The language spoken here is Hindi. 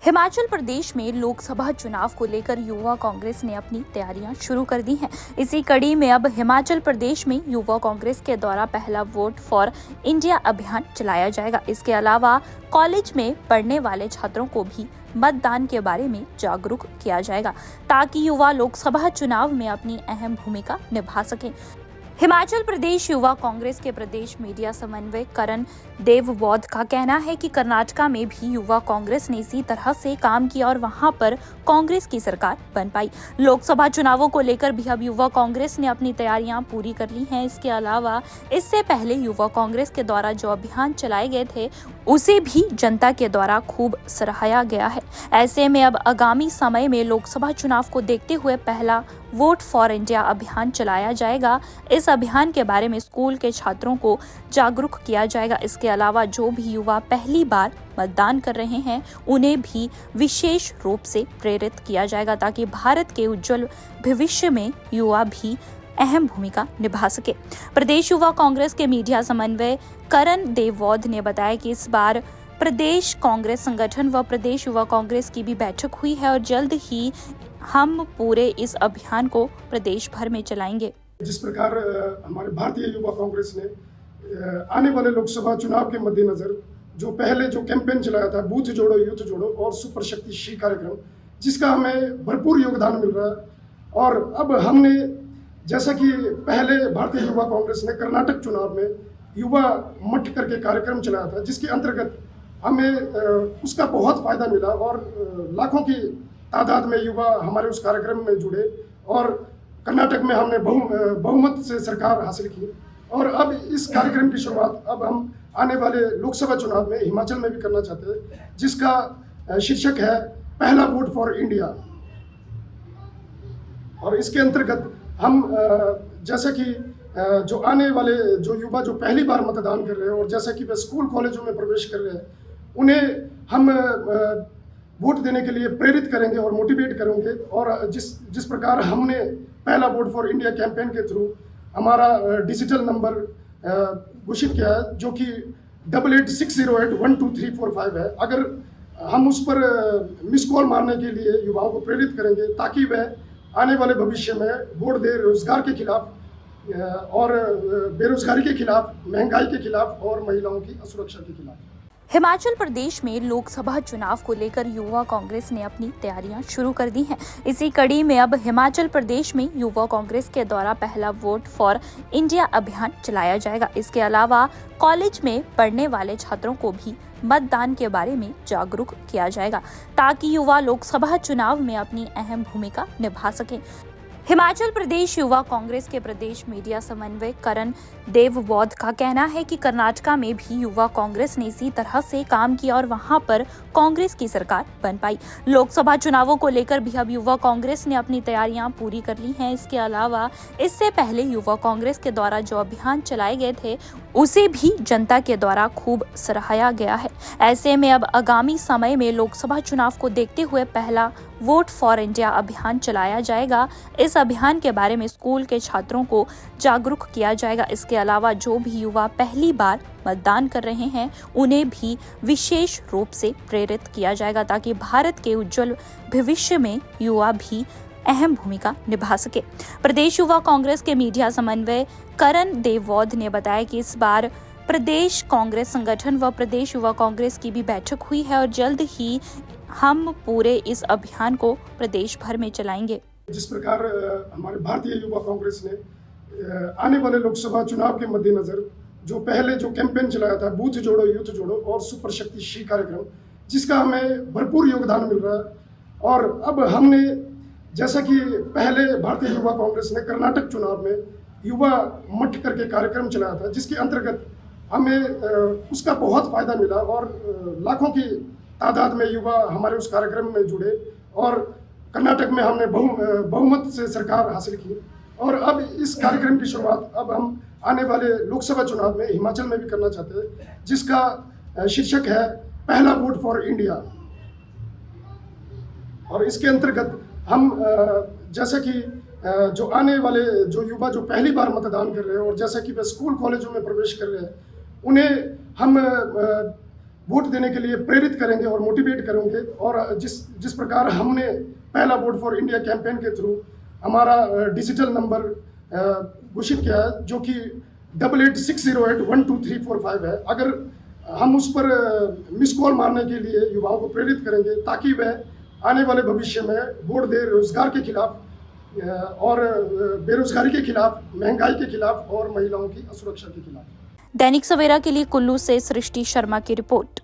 हिमाचल प्रदेश में लोकसभा चुनाव को लेकर युवा कांग्रेस ने अपनी तैयारियां शुरू कर दी हैं। इसी कड़ी में अब हिमाचल प्रदेश में युवा कांग्रेस के द्वारा पहला वोट फॉर इंडिया अभियान चलाया जाएगा। इसके अलावा कॉलेज में पढ़ने वाले छात्रों को भी मतदान के बारे में जागरूक किया जाएगा, ताकि युवा लोकसभा चुनाव में अपनी अहम भूमिका निभा सकें। हिमाचल प्रदेश युवा कांग्रेस के प्रदेश मीडिया समन्वयक करण देवबौध का कहना है कि कर्नाटका में भी युवा कांग्रेस ने इसी तरह से काम किया और वहां पर कांग्रेस की सरकार बन पाई। लोकसभा चुनावों को लेकर भी अब युवा कांग्रेस ने अपनी तैयारियां पूरी कर ली हैं। इसके अलावा इससे पहले युवा कांग्रेस के द्वारा जो अभियान चलाए गए थे उसे भी जनता के द्वारा खूब सराहाया गया है। ऐसे में अब आगामी समय में लोकसभा चुनाव को देखते हुए पहला वोट फॉर इंडिया अभियान चलाया जाएगा। इस अभियान के बारे में स्कूल के छात्रों को जागरूक किया जाएगा। इसके अलावा जो भी युवा पहली बार मतदान कर रहे हैं उन्हें भी विशेष रूप से प्रेरित किया जाएगा, ताकि भारत के उज्जवल भविष्य में युवा भी अहम भूमिका निभा सके। प्रदेश युवा कांग्रेस के मीडिया समन्वय करण देवबौध ने बताया कि इस बार प्रदेश कांग्रेस संगठन व प्रदेश युवा कांग्रेस की भी बैठक हुई है और जल्द ही हम पूरे इस अभियान को प्रदेश भर में चलाएंगे। जिस प्रकार हमारे भारतीय युवा कांग्रेस ने आने वाले लोकसभा चुनाव के मद्देनजर जो पहले कैंपेन चलाया था, बूथ जोड़ो यूथ जोड़ो और सुपर शक्ति श्री कार्यक्रम, जिसका हमें भरपूर योगदान मिल रहा है। और अब हमने जैसा कि पहले भारतीय युवा कांग्रेस ने कर्नाटक चुनाव में युवा मठ करके कार्यक्रम चलाया था, जिसके अंतर्गत हमें उसका बहुत फायदा मिला और लाखों की तादाद में युवा हमारे उस कार्यक्रम में जुड़े और कर्नाटक में हमने बहुमत से सरकार हासिल की। और अब इस कार्यक्रम की शुरुआत अब हम आने वाले लोकसभा चुनाव में हिमाचल में भी करना चाहते हैं, जिसका शीर्षक है पहला वोट फॉर इंडिया। और इसके अंतर्गत हम जैसा कि जो आने वाले जो युवा जो पहली बार मतदान कर रहे हैं और जैसा कि वे स्कूल कॉलेजों में प्रवेश कर रहे हैं, उन्हें हम वोट देने के लिए प्रेरित करेंगे और मोटिवेट करेंगे। और जिस प्रकार हमने पहला वोट फॉर इंडिया कैंपेन के थ्रू हमारा डिजिटल नंबर घोषित किया है, जो कि 8860812345 है। अगर हम उस पर मिस कॉल मारने के लिए युवाओं को प्रेरित करेंगे, ताकि वह आने वाले भविष्य में वोट दे रोजगार के खिलाफ और बेरोजगारी के खिलाफ, महंगाई के खिलाफ और महिलाओं की असुरक्षा के खिलाफ। हिमाचल प्रदेश में लोकसभा चुनाव को लेकर युवा कांग्रेस ने अपनी तैयारियां शुरू कर दी हैं। इसी कड़ी में अब हिमाचल प्रदेश में युवा कांग्रेस के द्वारा पहला वोट फॉर इंडिया अभियान चलाया जाएगा। इसके अलावा कॉलेज में पढ़ने वाले छात्रों को भी मतदान के बारे में जागरूक किया जाएगा, ताकि युवा लोकसभा चुनाव में अपनी अहम भूमिका निभा सकें। हिमाचल प्रदेश युवा कांग्रेस के प्रदेश मीडिया समन्वयक करण देवबौध का कहना है कि कर्नाटका में भी युवा कांग्रेस ने इसी तरह से काम किया और वहां पर कांग्रेस की सरकार बन पाई। लोकसभा चुनावों को लेकर भी अब युवा कांग्रेस ने अपनी तैयारियां पूरी कर ली हैं। इसके अलावा इससे पहले युवा कांग्रेस के द्वारा जो अभियान चलाए गए थे उसे भी जनता के द्वारा खूब सराहाया गया है। ऐसे में अब आगामी समय में लोकसभा चुनाव को देखते हुए पहला वोट फॉर इंडिया अभियान चलाया जाएगा। इस अभियान के बारे में स्कूल के छात्रों को जागरूक किया जाएगा। इसके अलावा जो भी युवा पहली बार मतदान कर रहे हैं उन्हें भी विशेष रूप से प्रेरित किया जाएगा, ताकि भारत के उज्जवल भविष्य में युवा भी अहम भूमिका निभा सके। प्रदेश युवा कांग्रेस के मीडिया समन्वय करण देवबौध ने बताया कि इस बार प्रदेश कांग्रेस संगठन व प्रदेश युवा कांग्रेस की भी बैठक हुई है और जल्द ही हम पूरे इस अभियान को प्रदेश भर में चलाएंगे। जिस प्रकार हमारे भारतीय युवा कांग्रेस ने आने वाले लोकसभा चुनाव के मद्देनजर जो पहले कैंपेन चलाया था, बूथ जोड़ो यूथ जोड़ो और सुपर शक्ति श्री कार्यक्रम, जिसका हमें भरपूर योगदान मिल रहा है। और अब हमने जैसा कि पहले भारतीय युवा कांग्रेस ने कर्नाटक चुनाव में युवा मठ करके कार्यक्रम चलाया था, जिसके अंतर्गत हमें उसका बहुत फायदा मिला और लाखों की तादाद में युवा हमारे उस कार्यक्रम में जुड़े और कर्नाटक में हमने बहुमत से सरकार हासिल की। और अब इस कार्यक्रम की शुरुआत अब हम आने वाले लोकसभा चुनाव में हिमाचल में भी करना चाहते हैं, जिसका शीर्षक है पहला वोट फॉर इंडिया। और इसके अंतर्गत हम जैसा कि जो आने वाले जो युवा जो पहली बार मतदान कर रहे हैं और जैसा कि वे स्कूल कॉलेजों में प्रवेश कर रहे हैं, उन्हें हम वोट देने के लिए प्रेरित करेंगे और मोटिवेट करेंगे। और जिस प्रकार हमने पहला वोट फॉर इंडिया कैंपेन के थ्रू हमारा डिजिटल नंबर घोषित किया है, जो कि 8860812345 है। अगर हम उस पर मिस कॉल मारने के लिए युवाओं को प्रेरित करेंगे, ताकि वह आने वाले भविष्य में वोट दे रोजगार के खिलाफ और बेरोजगारी के खिलाफ, महंगाई के खिलाफ और महिलाओं की असुरक्षा के खिलाफ। दैनिक सवेरा के लिए कुल्लू से सृष्टि शर्मा की रिपोर्ट।